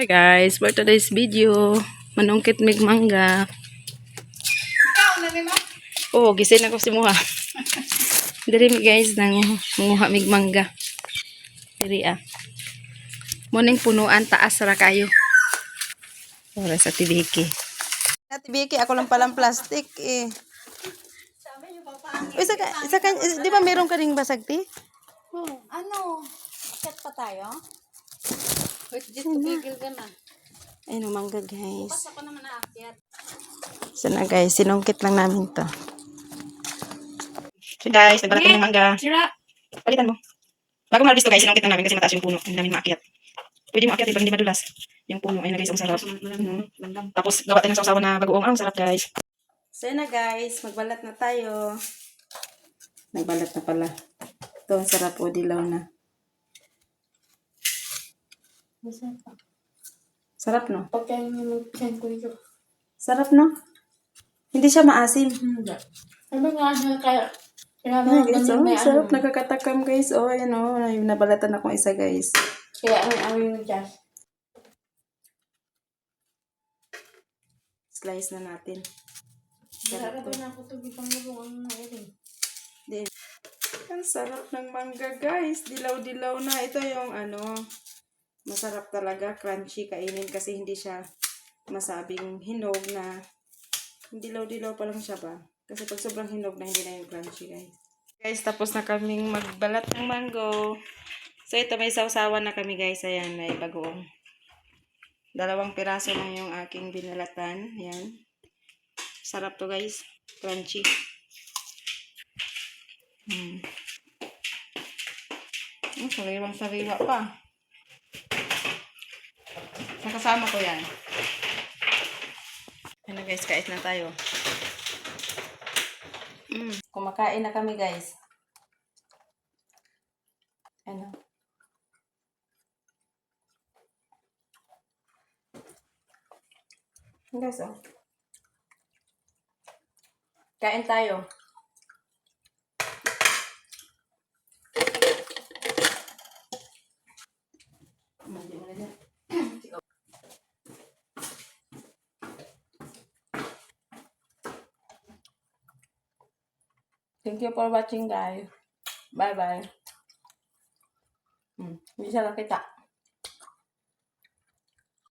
Hi guys, for today's video, manungkit mig mangga. Ikaw na ni mo? Oh, gising ako si Muha. Diri mi guys nang manguha mig mangga. Diri Muning punuan taas ra kayo. Para sa tibiki. Sa tibiki ako lang palang plastic eh. Sabi niyo pa paano? Di ba meron ka ring basag ti? Ano? Chat pa tayo? Wait, just tigil ka na. Ayun ang mangga guys. Bukas ako naman naakyat. Sana guys, sinungkit lang namin to. So guys, nagbalat kami ng mangga. Sira. Palitan mo. Bagong harvest to guys, sinungkit lang namin kasi mataas yung puno. Hindi namin maakyat. Pwede mo akyat pag hindi madulas. Yung puno, ayun na guys, ang sarap. Tapos gawa tayo ng sausawan na bagoong. Ang sarap guys. So yun na guys, magbalat na tayo. Nagbalat na pala. Ito, ang sarap o, dilaw na. Sarap no? Pagkain mo mag-send ko ito. Sarap no? Hindi siya maasim. Hindi. Ano nga kaya? Ay guys, oh, sarap. Nakakatakam guys. Oh, ayan oh. Nabalatan akong isa guys. Kaya amoy mo dyan. Slice na natin. Sarap na ako ito. Gipang mo ang nairin. Din. Ang sarap ng mangga guys. Dilaw-dilaw na. Ito yung masarap talaga. Crunchy kainin kasi hindi siya masabing hinog na. Dilaw-dilaw pa lang siya ba? Kasi pag sobrang hinog na, hindi na yung crunchy guys. Guys, tapos na kaming magbalat ng mango. So ito, may sausawan na kami guys. Ayan, may bagoong. 2 piraso lang yung aking binalatan. Ayan. Sarap to guys. Crunchy. Sariwang-sariwa pa. Nakasama ko yan. Ano guys, kait na tayo. Kumakain na kami guys. Ano? Guys, oh. Kain tayo. Thank you for watching guys. Bye bye. Bisa lang kita.